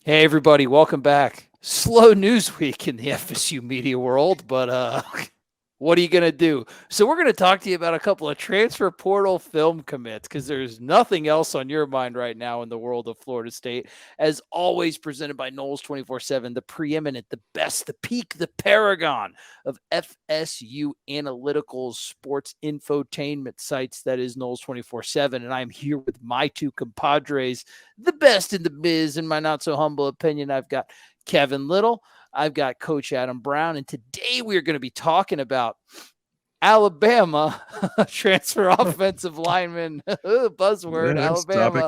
Hey, everybody, welcome back. Slow news week in the FSU media world, but what are you going to do? So we're going to talk to you about a couple of transfer portal film commits because there's nothing else on your mind right now in the world of Florida State. As always, presented by Noles 24/7, the preeminent, the best, the peak, the paragon of FSU analytical sports infotainment sites. That is Noles 24/7. And I'm here with my two compadres, the best in the biz, in my not so humble opinion. I've got Kevin Little. I've got Coach Adam Brown, and today we are going to be talking about Alabama transfer offensive lineman, buzzword, Yeah, next topic.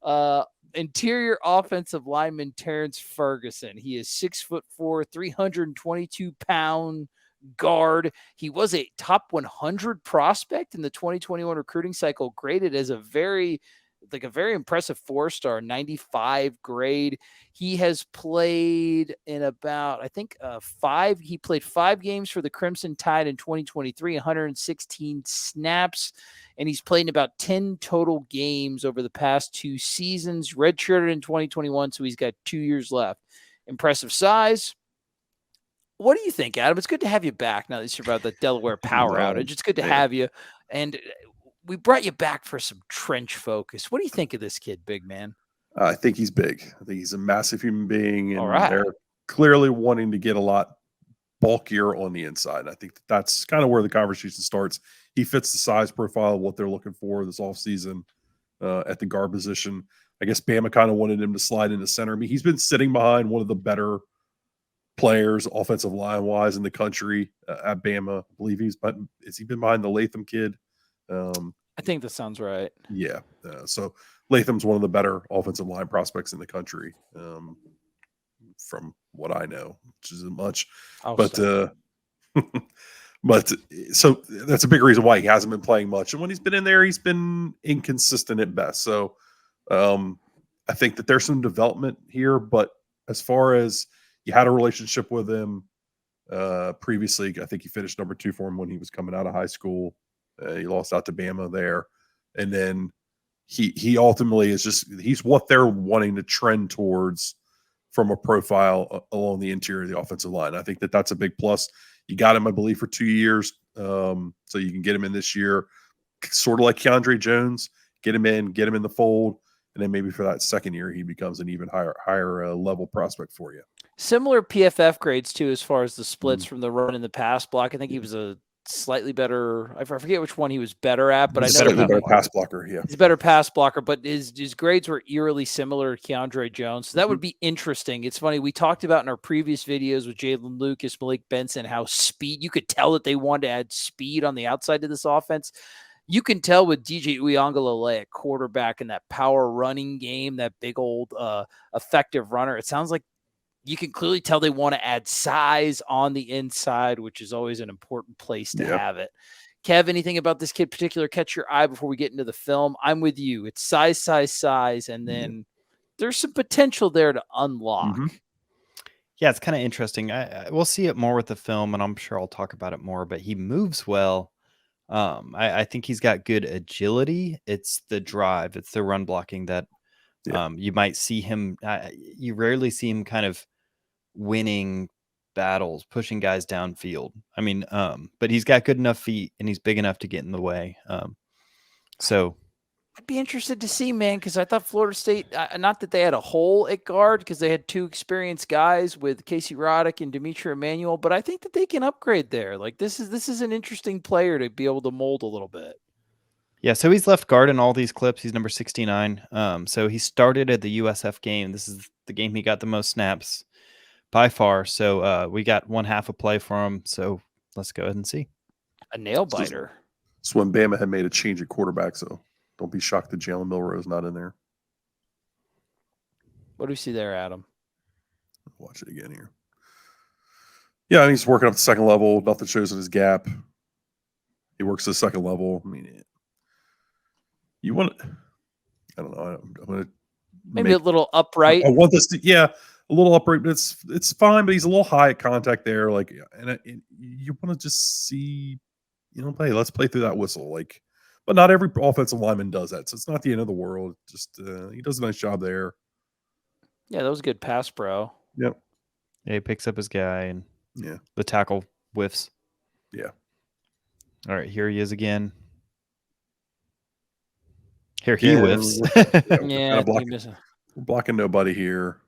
Alabama interior offensive lineman Terrence Ferguson. He is 6'4", 322-pound guard. He was a top 100 prospect in the 2021 recruiting cycle, graded as a very impressive 4-star, 95 grade. He has played in about, I think, he played 5 games for the Crimson Tide in 2023, 116 snaps, and he's played in about 10 total games over the past 2 seasons, redshirted in 2021, so he's got 2 years left. Impressive size. What do you think, Adam? It's good to have you back now that you're about the Delaware power outage. It's good to have you. And we brought you back for some trench focus. What do you think of this kid, big man? I think he's big. I think he's a massive human being, and All right. they're clearly wanting to get a lot bulkier on the inside. I think that's kind of where the conversation starts. He fits the size profile of what they're looking for this offseason at the guard position. I guess Bama kind of wanted him to slide into center. I mean, he's been sitting behind one of the better players, offensive line-wise, in the country at Bama. I believe has he been behind the Latham kid? I think that sounds right. Yeah. So Latham's one of the better offensive line prospects in the country, from what I know, which isn't much. But so that's a big reason why he hasn't been playing much. And when he's been in there, he's been inconsistent at best. So I think that there's some development here. But as far as you had a relationship with him previously, I think he finished number 2 for him when he was coming out of high school. He lost out to Bama there. And then he ultimately he's what they're wanting to trend towards from a profile along the interior of the offensive line. I think that that's a big plus. You got him, I believe, for 2 years. So you can get him in this year, sort of like Keandre Jones, get him in the fold. And then maybe for that second year, he becomes an even higher level prospect for you. Similar PFF grades, too, as far as the splits from the run and the pass block. I think he was a slightly better, I forget which one he was better at, but he's a better pass blocker. Yeah, he's a better pass blocker, but his grades were eerily similar to Keandre Jones. So that would be interesting. It's funny, we talked about in our previous videos with Jalen Lucas, Malik Benson, how you could tell that they wanted to add speed on the outside to this offense. You can tell with DJ Uiagalelei at quarterback and that power running game, that big old effective runner. It sounds like you can clearly tell they want to add size on the inside, which is always an important place to have it. Kev, anything about this kid particular catch your eye before we get into the film? I'm with you. It's size, and then there's some potential there to unlock. Yeah, it's kind of interesting. We'll see it more with the film, and I'm sure I'll talk about it more, but he moves well. I think he's got good agility. It's the drive. It's the run blocking that you might see him. You rarely see him kind of winning battles, pushing guys downfield. I mean, but he's got good enough feet and he's big enough to get in the way. So I'd be interested to see, man, because I thought Florida State, not that they had a hole at guard because they had 2 experienced guys with Casey Roddick and Demetri Emanuel, but I think that they can upgrade there. Like this is an interesting player to be able to mold a little bit. Yeah, so he's left guard in all these clips. He's number 69. So he started at the USF game. This is the game he got the most snaps by far. So we got 1/2 a play for him. So let's go ahead and see. A nail biter. So when Bama had made a change at quarterback, so don't be shocked that Jalen Milroe's not in there. What do we see there, Adam? Watch it again here. Yeah, he's working up the second level. Nothing shows in his gap. He works the second level. I mean, you want to, I don't know. I'm going to maybe a little upright. I want this to, a little upright, but it's fine. But he's a little high at contact there. Like, and you want to just see, hey, let's play through that whistle. Like, but not every offensive lineman does that, so it's not the end of the world. Just he does a nice job there. Yeah, that was a good pass, bro. Yep. Yeah, he picks up his guy, and Yeah. the tackle whiffs. Yeah. All right, here he is again. Here he Yeah, whiffs. we're kind Yeah, of blocking. We're blocking nobody here.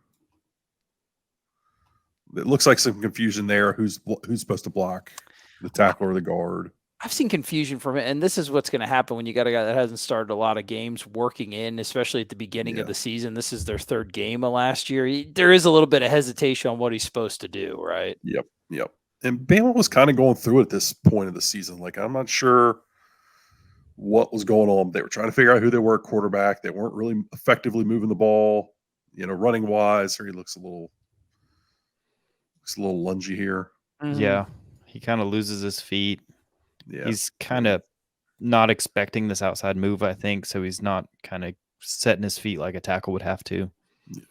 It looks like some confusion there. Who's supposed to block, the tackle or the guard? I've seen confusion from it, and this is what's going to happen when you got a guy that hasn't started a lot of games working in, especially at the beginning of the season. This is their third game of last year. There is a little bit of hesitation on what he's supposed to do, right? Yep. And Bama was kind of going through it at this point of the season. Like, I'm not sure what was going on. They were trying to figure out who they were at quarterback. They weren't really effectively moving the ball, running wise. Or he looks a little lungy here. Mm-hmm. Yeah, he kind of loses his feet. Yeah. He's kind of not expecting this outside move, I think, so he's not kind of setting his feet like a tackle would have to. Yeah.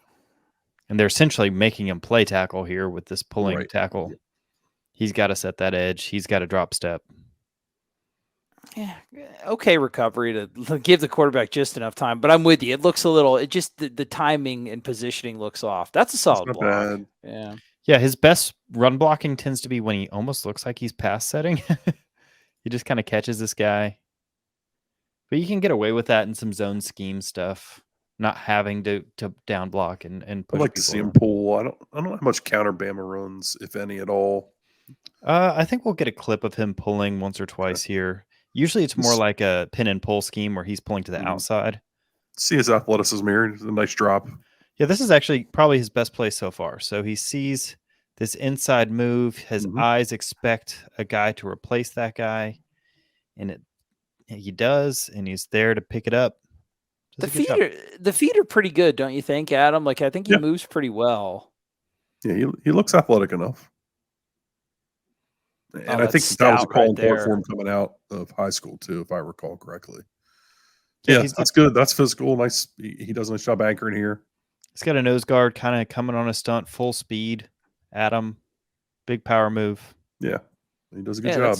And they're essentially making him play tackle here with this pulling tackle. Yeah. He's got to set that edge. He's got to drop step. Yeah, okay recovery to give the quarterback just enough time. But I'm with you. It looks a little. It just the timing and positioning looks off. That's a solid block. Bad. Yeah. Yeah, his best run blocking tends to be when he almost looks like he's pass setting. He just kind of catches this guy. But you can get away with that in some zone scheme stuff, not having to down block and push. I'd like to see him pull. I don't know how much counter Bama runs, if any at all. I think we'll get a clip of him pulling once or twice here. Usually it's more like a pin and pull scheme where he's pulling to the outside. See his athleticism here. It's a nice drop. Yeah, this is actually probably his best play so far. So he sees this inside move. His eyes expect a guy to replace that guy. And he does, and he's there to pick it up. The feet are pretty good, don't you think, Adam? Like, I think he moves pretty well. Yeah, he looks athletic enough. And I think that was a calling card for him coming out of high school, too, if I recall correctly. Yeah, that's good. That's physical. Nice. He does a nice job anchoring here. He's got a nose guard kind of coming on a stunt, full speed. Adam, big power move. Yeah, he does a good job.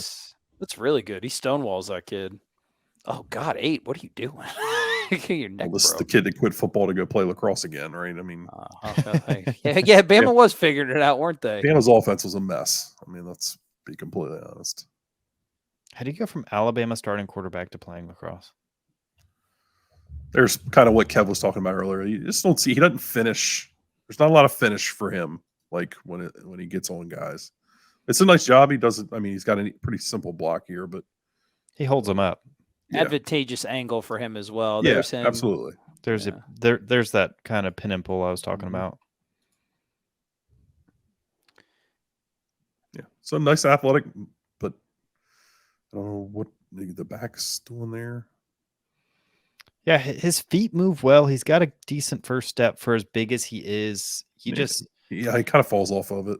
That's really good. He stonewalls that kid. Oh, God, 8. What are you doing? Your neck this is the kid that quit football to go play lacrosse again, right? I mean, yeah, Bama was figuring it out, weren't they? Bama's offense was a mess. I mean, let's be completely honest. How do you go from Alabama starting quarterback to playing lacrosse? There's kind of what Kev was talking about earlier. You just don't see. He doesn't finish. There's not a lot of finish for him. Like when he gets on guys, it's a nice job. He doesn't. I mean, he's got a pretty simple block here, but he holds them up. Advantageous angle for him as well. Yeah, there's him. Absolutely. There's there's that kind of pin and pull I was talking about. Yeah, so nice athletic, but I don't know what the back's doing there. Yeah, his feet move well. He's got a decent first step for as big as he is. He he kind of falls off of it.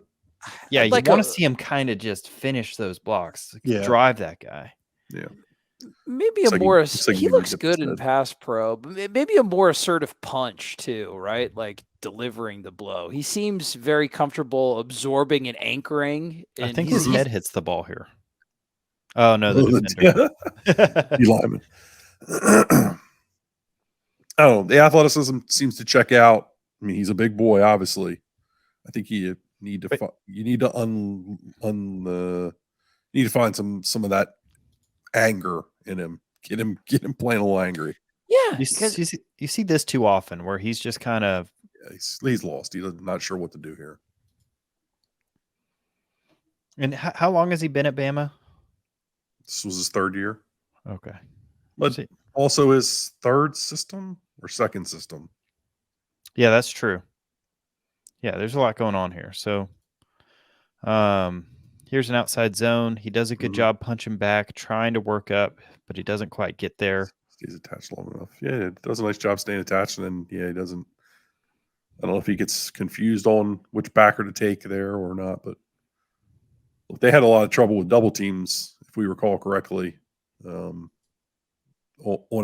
Yeah, you want to see him kind of just finish those blocks, drive that guy. Yeah. Maybe he looks good in pass pro, but maybe a more assertive punch too, right? Like delivering the blow. He seems very comfortable absorbing and anchoring. And I think his head hits the ball here. Oh no, the defender. You lineman. Oh, the athleticism seems to check out. I mean, he's a big boy, obviously. I think you need to find some of that anger in him. Get him playing a little angry. Yeah, you see this too often, where he's just kind of he's lost. He's not sure what to do here. And how long has he been at Bama? This was his third year. Okay, but also his third system or second system. Yeah, that's true. Yeah, there's a lot going on here. So, here's an outside zone. He does a good job punching back, trying to work up, but he doesn't quite get there. Stays attached long enough. Yeah, it does a nice job staying attached, and then he doesn't. I don't know if he gets confused on which backer to take there or not, but they had a lot of trouble with double teams, if we recall correctly, on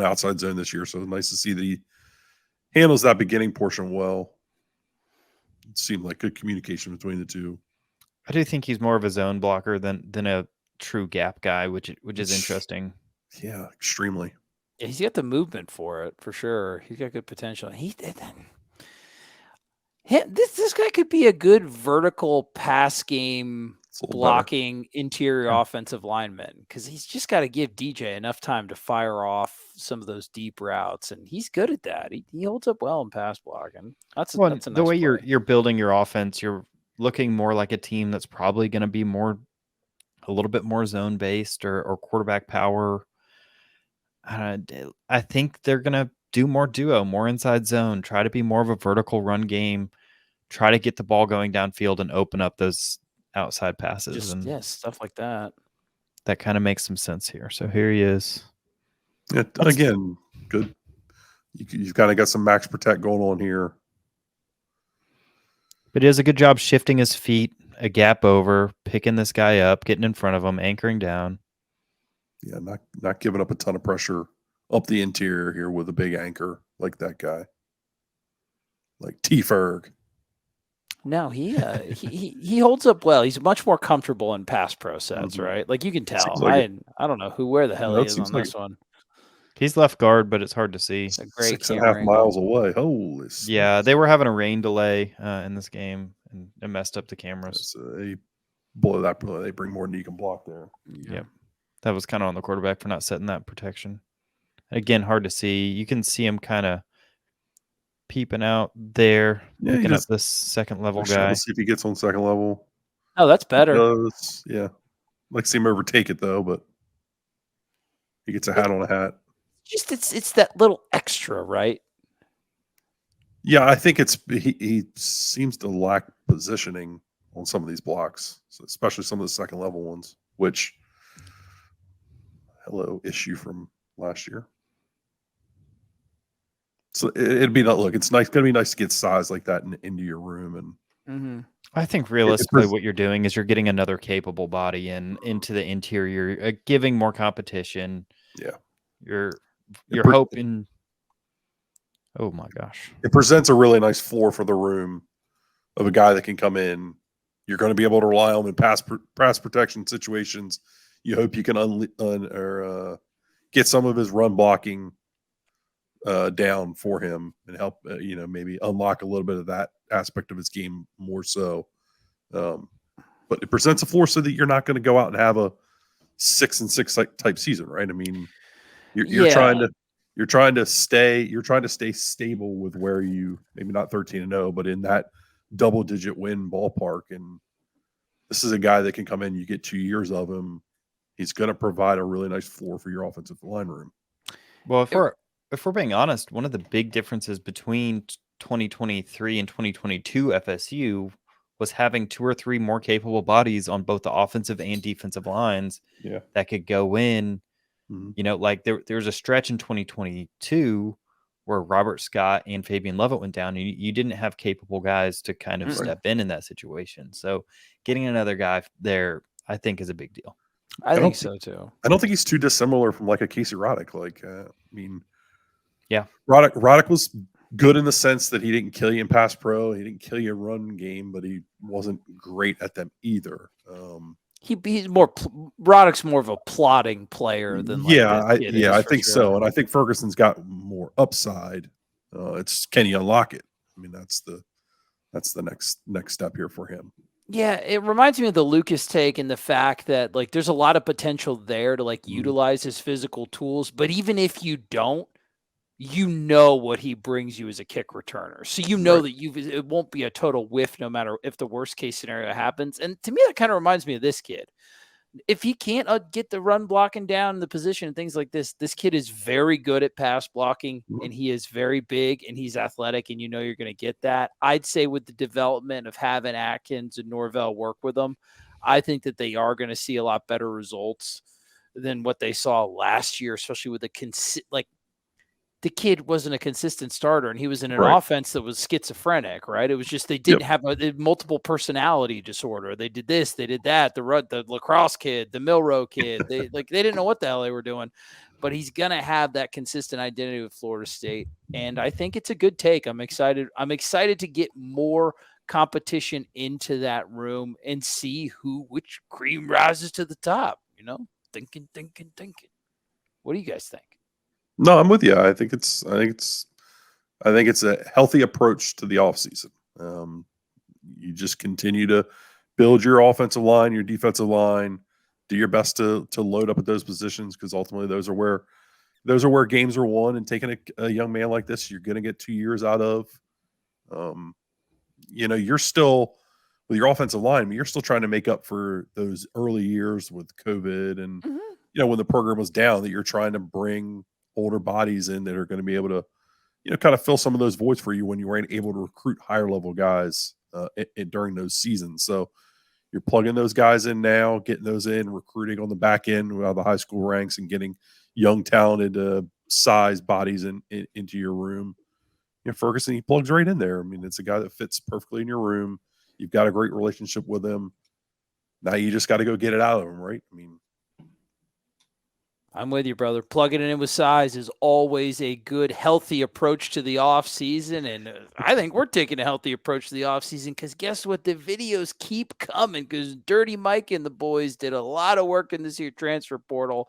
outside zone this year. So it's nice to see that he handles that beginning portion well. It seemed like good communication between the two. I do think he's more of a zone blocker than a true gap guy, which is interesting. Yeah, extremely. Yeah, he's got the movement for it, for sure. He's got good potential. This guy could be a good vertical pass game It's a little better. blocking interior Yeah. offensive lineman because he's just got to give DJ enough time to fire off some of those deep routes, and he's good at that. He holds up well in pass blocking. That's a Well, nice the way play. you're building your offense, you're looking more like a team that's probably going to be a little bit more zone based or quarterback power. I think they're going to do more duo, more inside zone, try to be more of a vertical run game, try to get the ball going downfield and open up those outside passes. Just And stuff like that. that kind of makes some sense here. So here he is. Again, good. You've kind of got some max protect going on here. But he does a good job shifting his feet, a gap over, picking this guy up, getting in front of him, anchoring down. Yeah, not giving up a ton of pressure up the interior here with a big anchor like that guy, like T-Ferg. No, he holds up well. He's much more comfortable in pass pro sets, right? Like you can tell. Like I don't know where the hell he is on this one. He's left guard, but it's hard to see. A great 6.5 miles away. Holy smokes. Yeah, they were having a rain delay in this game and it messed up the cameras. They blow that. They bring more than you can block there. Yeah. That was kind of on the quarterback for not setting that protection. Again, hard to see. You can see him kind of peeping out there, looking at this second level guy. Let's see if he gets on second level. Oh, that's better. Yeah. Like to see him overtake it though, but he gets a hat on a hat. Just it's that little extra, right? Yeah, I think he seems to lack positioning on some of these blocks, especially some of the second level ones, which issue from last year. So it'd be not look. It's nice. Going to be nice to get size like that into your room, and I think realistically, what you're doing is you're getting another capable body into the interior, giving more competition. Yeah, you're hoping. Oh my gosh! It presents a really nice floor for the room of a guy that can come in. You're going to be able to rely on him in pass protection situations. You hope you can get some of his run blocking down for him and help maybe unlock a little bit of that aspect of his game more so. But it presents a floor so that you're not going to go out and have a 6-6 type season, right? I mean, you're trying to stay stable with where you maybe not 13-0, but in that double-digit win ballpark. And this is a guy that can come in. You get 2 years of him. He's going to provide a really nice floor for your offensive line room. Well, if we're being honest, one of the big differences between 2023 and 2022 FSU was having 2 or 3 more capable bodies on both the offensive and defensive lines that could go in. Mm-hmm. Like there's a stretch in 2022 where Robert Scott and Fabian Lovett went down, and you didn't have capable guys to kind of step in that situation. So getting another guy there, I think, is a big deal. I think so too. I don't think he's too dissimilar from like a Casey Roddick. Yeah, Roddick was good in the sense that he didn't kill you in pass pro, he didn't kill you in run game, but he wasn't great at them either. He's more Roddick's more of a plotting player than I think so, and I think Ferguson's got more upside. It's can you unlock it? I mean, that's the next step here for him. Yeah, it reminds me of the Lucas take and the fact that like there's a lot of potential there to utilize his physical tools, but even if you don't, what he brings you as a kick returner. So that it won't be a total whiff no matter if the worst case scenario happens. And to me, that kind of reminds me of this kid. If he can't get the run blocking down in the position and things like this kid is very good at pass blocking, and he is very big and he's athletic, and you're going to get that. I'd say with the development of having Atkins and Norvell work with them, I think that they are going to see a lot better results than what they saw last year, especially with the kid wasn't a consistent starter, and he was in an offense that was schizophrenic, right? It was just they didn't have multiple personality disorder. They did this, they did that. The lacrosse kid, the Milrow kid, they didn't know what the hell they were doing. But he's gonna have that consistent identity with Florida State, and I think it's a good take. I'm excited. I'm excited to get more competition into that room and see which cream rises to the top. Thinking. What do you guys think? No, I'm with you. I think it's a healthy approach to the offseason. You just continue to build your offensive line, your defensive line, do your best to load up at those positions, because ultimately those are where games are won. And taking a young man like this, you're going to get 2 years out of. You're still with your offensive line, you're still trying to make up for those early years with COVID and when the program was down, that you're trying to bring older bodies in that are going to be able to kind of fill some of those voids for you when you weren't able to recruit higher level guys during those seasons. So you're plugging those guys in now, getting those in, recruiting on the back end out of the high school ranks, and getting young, talented, size bodies into your room. Ferguson, he plugs right in there. I mean, it's a guy that fits perfectly in your room. You've got a great relationship with him. Now you just got to go get it out of him, right? I mean, I'm with you, brother. Plugging it in with size is always a good, healthy approach to the offseason. And I think we're taking a healthy approach to the offseason, because guess what? The videos keep coming, because Dirty Mike and the boys did a lot of work in this year transfer portal.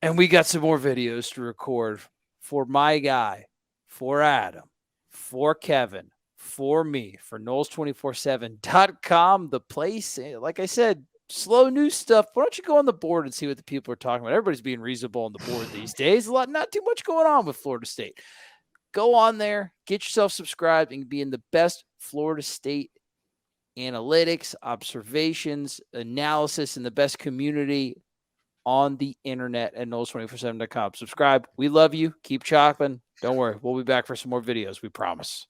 And we got some more videos to record for my guy, for Adam, for Kevin, for me, for Noles247.com, the place. Like I said, slow news stuff. Why don't you go on the board and see what the people are talking about? Everybody's being reasonable on the board these days. Not too much going on with Florida State. Go on there, get yourself subscribed, and be in the best Florida State analytics, observations, analysis, and the best community on the internet at Noles247.com. Subscribe. We love you. Keep chopping. Don't worry. We'll be back for some more videos. We promise.